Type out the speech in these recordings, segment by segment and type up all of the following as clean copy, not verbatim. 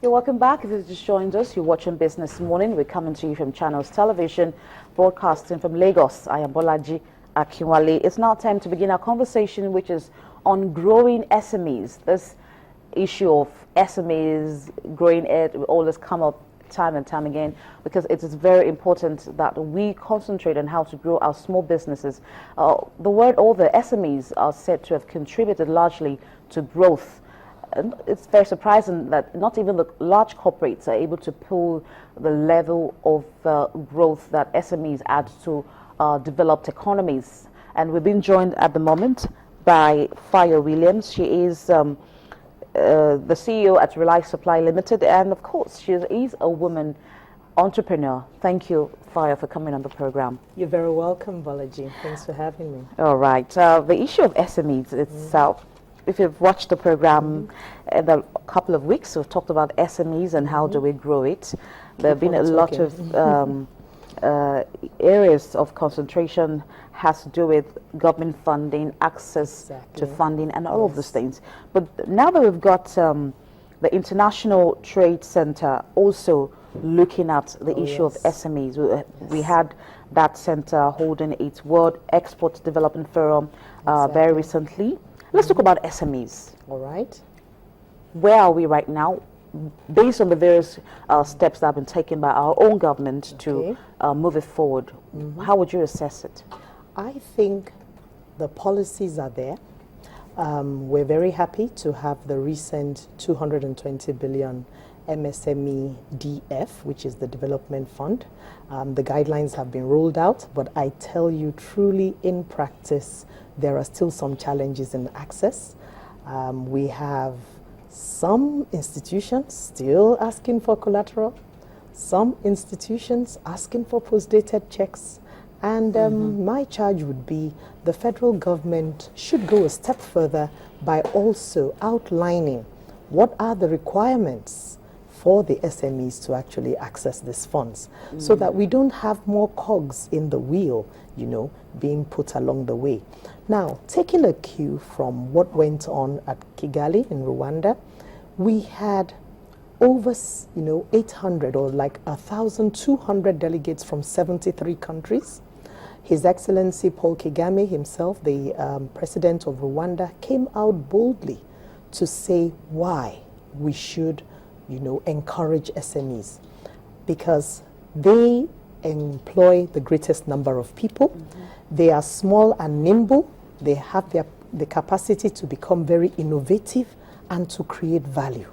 You're welcome back. If you just joined us, you're watching Business Morning. We're coming to you from Channels Television, broadcasting from Lagos. I am Bolaji Akinwale. It's now time to begin our conversation, which is on growing SMEs. This issue of SMEs, growing it, will always come up time and time again, because it is very important that we concentrate on how to grow our small businesses. The SMEs are said to have contributed largely to growth. And it's very surprising that not even the large corporates are able to pull the level of growth that SMEs add to developed economies. And we've been joined at the moment by Fire Williams. She is the CEO at Rely Supply Limited, and of course she is a woman entrepreneur. Thank you, Fire, for coming on the program. You're very welcome, Bolaji. Thanks for having me. All right. The issue of SMEs itself, if you've watched the program in a couple of weeks, we've talked about SMEs and how do we grow it. There have been a lot of areas of concentration has to do with government funding, access to funding, and all of those things. But now that we've got the International Trade Center also looking at the issue of SMEs, we had that center holding its World Export Development Forum very recently. Let's talk about SMEs. All right. Where are we right now, based on the various steps that have been taken by our own government to move it forward? How would you assess it? I think the policies are there. We're very happy to have the recent 220 billion MSME DF, which is the development fund. The guidelines have been rolled out, but I tell you truly in practice, there are still some challenges in access. We have some institutions still asking for collateral, some institutions asking for post-dated checks, and my charge would be the federal government should go a step further by also outlining what are the requirements for the SMEs to actually access these funds, so that we don't have more cogs in the wheel, being put along the way. Now, taking a cue from what went on at Kigali in Rwanda, we had over 800 or like 1,200 delegates from 73 countries. His Excellency Paul Kagame himself, the president of Rwanda, came out boldly to say why we should encourage SMEs, because they employ the greatest number of people. They are small and nimble. They have the capacity to become very innovative and to create value.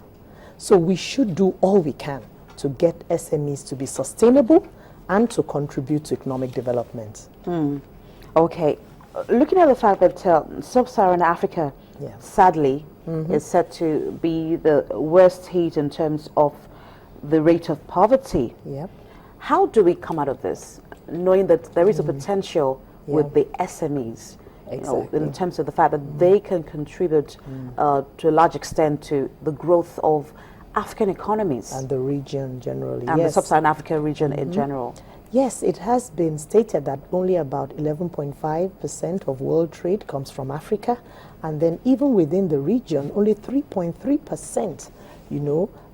So we should do all we can to get SMEs to be sustainable and to contribute to economic development. Okay. Looking at the fact that Sub-Saharan Africa, sadly, is said to be the worst hit in terms of the rate of poverty. How do we come out of this, knowing that there is a potential with the SMEs, in terms of the fact that they can contribute to a large extent to the growth of African economies? And the region generally. And the Sub-Saharan Africa region in general. Yes, it has been stated that only about 11.5% of world trade comes from Africa. And then even within the region, only 3.3%,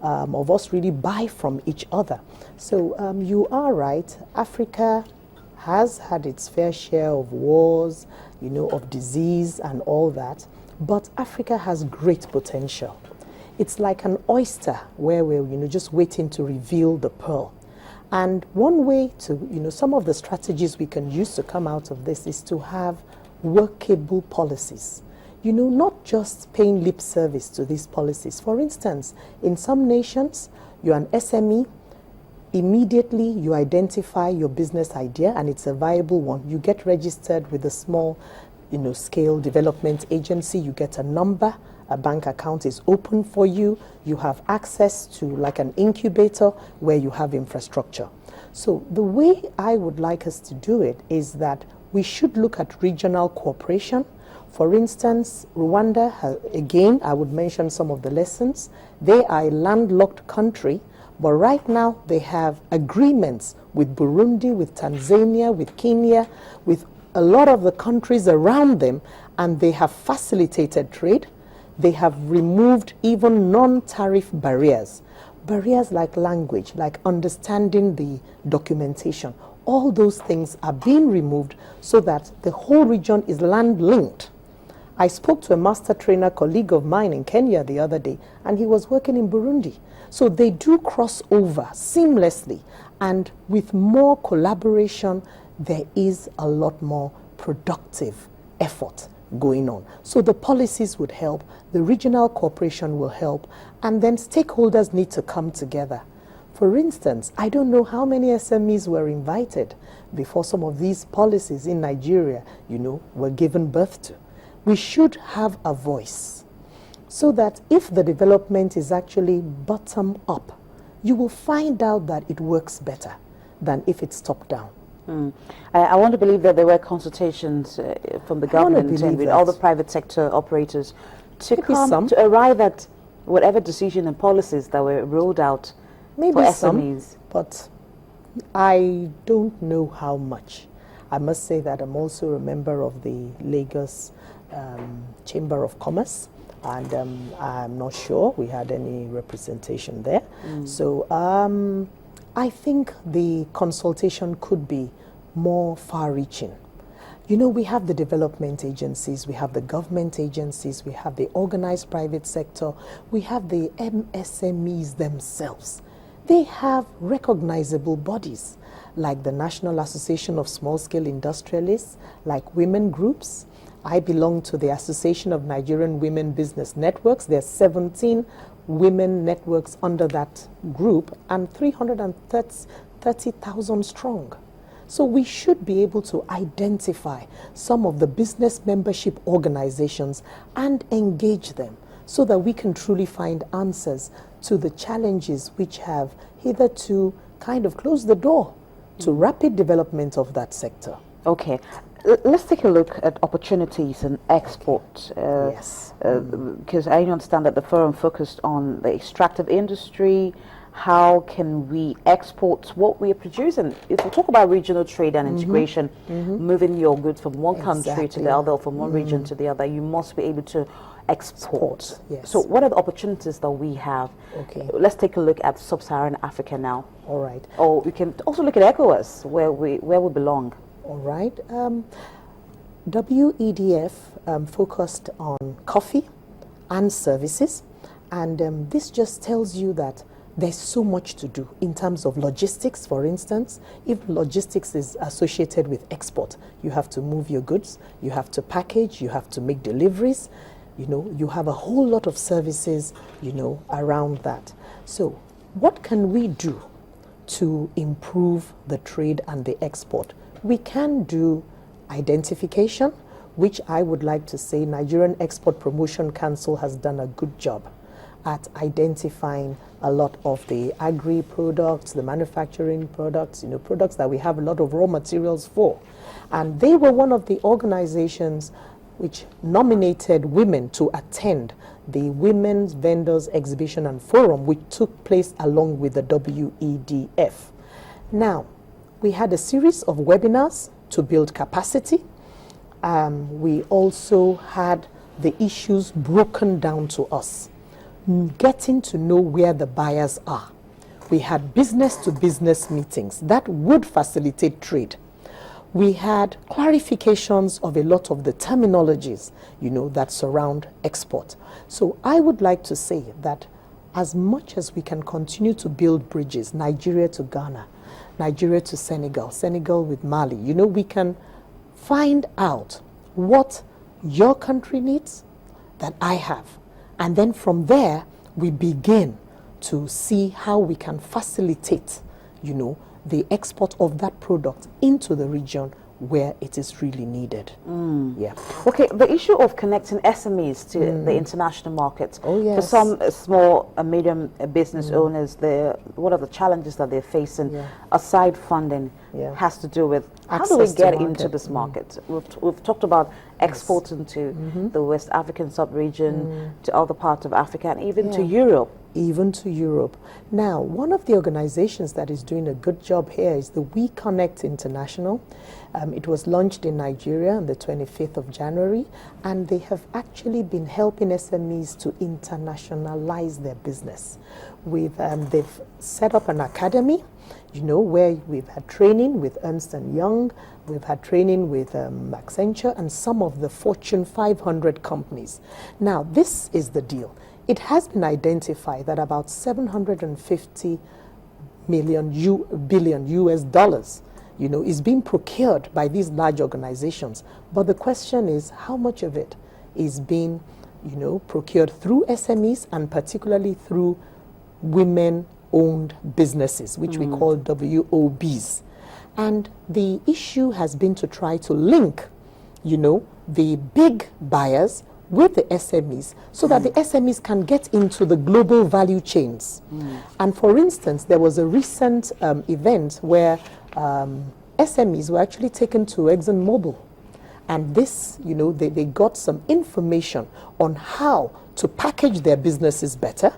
of us really buy from each other. So you are right. Africa has had its fair share of wars, of disease and all that. But Africa has great potential. It's like an oyster where we're, just waiting to reveal the pearl. And one way to, some of the strategies we can use to come out of this is to have workable policies. Not just paying lip service to these policies. For instance, in some nations, you're an SME, immediately you identify your business idea and it's a viable one. You get registered with a small, scale development agency, you get a number, a bank account is open for you, you have access to like an incubator where you have infrastructure. So the way I would like us to do it is that we should look at regional cooperation. For instance, Rwanda, again, I would mention some of the lessons. They are a landlocked country, but right now they have agreements with Burundi, with Tanzania, with Kenya, with a lot of the countries around them, and they have facilitated trade. They have removed even non-tariff barriers. Barriers like language, like understanding the documentation, all those things are being removed so that the whole region is land linked. I spoke to a master trainer colleague of mine in Kenya the other day, and he was working in Burundi. So they do cross over seamlessly, and with more collaboration, there is a lot more productive effort going on. So the policies would help, the regional cooperation will help, and then stakeholders need to come together. For instance, I don't know how many SMEs were invited before some of these policies in Nigeria, were given birth to. We should have a voice so that if the development is actually bottom up, you will find out that it works better than if it's top down. I want to believe that there were consultations from the government and with all the private sector operators to arrive at whatever decision and policies that were rolled out for SMEs. But I don't know how much. I must say that I'm also a member of the Lagos Chamber of Commerce, and I'm not sure we had any representation there. So I think the consultation could be more far-reaching. We have the development agencies, we have the government agencies, we have the organized private sector, we have the MSMEs themselves. They have recognizable bodies like the National Association of Small-Scale Industrialists, like women groups. I belong to the Association of Nigerian Women Business Networks. There are 17 women networks under that group and 330,000 strong. So we should be able to identify some of the business membership organizations and engage them so that we can truly find answers to the challenges which have hitherto kind of closed the door to rapid development of that sector. Okay. Let's take a look at opportunities in export. Yes. Because I understand that the forum focused on the extractive industry. How can we export what we are producing? If we talk about regional trade and integration, moving your goods from one country to the other, or from one region to the other, you must be able to export. Yes. So what are the opportunities that we have? Okay. Let's take a look at Sub-Saharan Africa now. All right. Or we can also look at ECOWAS, where we belong. All right. WEDF focused on coffee and services, and this just tells you that there's so much to do in terms of logistics. For instance, if logistics is associated with export, you have to move your goods, you have to package, you have to make deliveries, you have a whole lot of services, around that. So what can we do to improve the trade and the export? We can do identification, which I would like to say Nigerian Export Promotion Council has done a good job at identifying a lot of the agri products, the manufacturing products, products that we have a lot of raw materials for. And they were one of the organizations which nominated women to attend the Women's Vendors Exhibition and Forum, which took place along with the WEDF. Now, we had a series of webinars to build capacity. We also had the issues broken down to us, getting to know where the buyers are. We had business-to-business meetings that would facilitate trade. We had clarifications of a lot of the terminologies, that surround export. So I would like to say that as much as we can continue to build bridges, Nigeria to Ghana, Nigeria to Senegal, Senegal with Mali, we can find out what your country needs that I have. And then from there, we begin to see how we can facilitate, the export of that product into the region where it is really needed. Yeah. Okay, the issue of connecting SMEs to the international market. Oh, yes. For some small and medium business owners, what are the challenges that they're facing aside funding has to do with how do we get into this market? We've talked about exporting to the West African sub-region, to other parts of Africa, and even to Europe. even to Europe. Now, one of the organizations that is doing a good job here is the We Connect International. It was launched in Nigeria on the 25th of January, and they have actually been helping SMEs to internationalize their business. They've set up an academy, where we've had training with Ernst & Young, we've had training with Accenture and some of the Fortune 500 companies. Now, this is the deal. It has been identified that about 750 billion US dollars, is being procured by these large organizations. But the question is, how much of it is being, procured through SMEs and particularly through women-owned businesses, which we call WOBs. And the issue has been to try to link, the big buyers with the SMEs so that the SMEs can get into the global value chains. And for instance, there was a recent event where SMEs were actually taken to ExxonMobil. And this, they got some information on how to package their businesses better,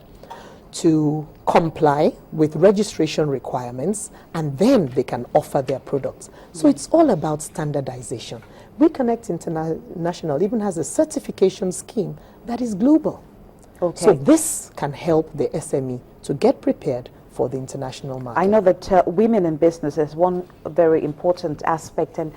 to comply with registration requirements, and then they can offer their products. So it's all about standardization. We Connect International even has a certification scheme that is global. Okay. So this can help the SME to get prepared for the international market. I know that women in business is one very important aspect, and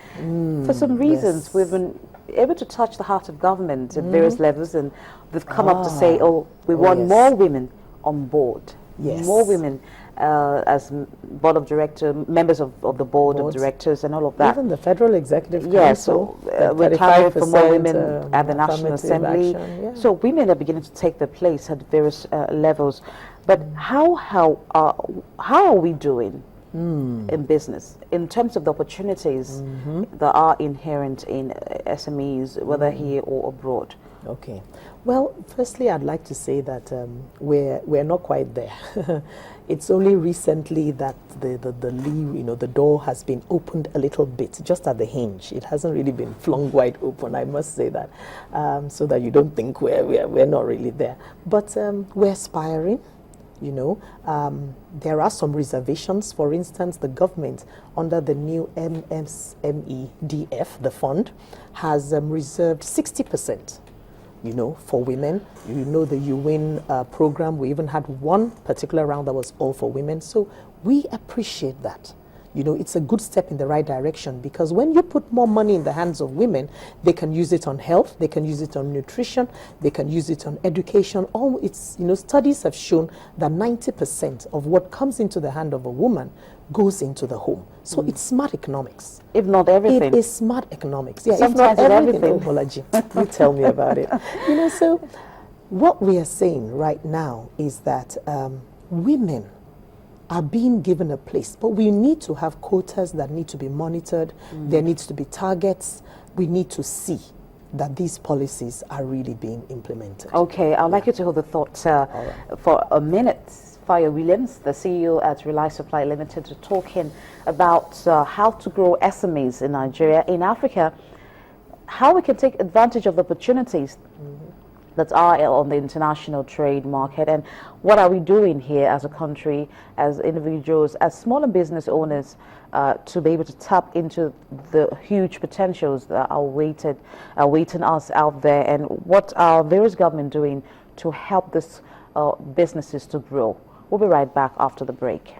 for some reasons we've been able to touch the heart of government at various levels, and they've come up to say, we want more women on board. Yes. More women as board of directors, members of the board of directors and all of that. Even the Federal Executive Council. Yes, so we're targeting for more women at the National Assembly. Action, So women are beginning to take their place at various levels. But how are we doing in business in terms of the opportunities that are inherent in SMEs, whether here or abroad? Okay. Well, firstly, I'd like to say that we're not quite there. It's only recently that the door has been opened a little bit, just at the hinge. It hasn't really been flung wide open, I must say that, so that you don't think we're not really there. But we're aspiring. There are some reservations. For instance, the government, under the new MSMEDF, the fund, has reserved 60%. For women. The UN program, we even had one particular round that was all for women. So we appreciate that. It's a good step in the right direction, because when you put more money in the hands of women, they can use it on health, they can use it on nutrition, they can use it on education. Studies have shown that 90% of what comes into the hand of a woman goes into the home. So it's smart economics. If not everything. It is smart economics. Yeah, sometimes if not everything. Bolaji, you tell me about it. So what we are saying right now is that women are being given a place, but we need to have quotas that need to be monitored. There needs to be targets. We need to see that these policies are really being implemented. Okay, I'd like you to hold the thought for a minute. Fire Williams, the CEO at Rely Supply Limited, talking about how to grow SMEs in Nigeria, in Africa, how we can take advantage of the opportunities that are on the international trade market, and what are we doing here as a country, as individuals, as small and business owners, to be able to tap into the huge potentials that are awaiting us out there, and what are various government doing to help these businesses to grow. We'll be right back after the break.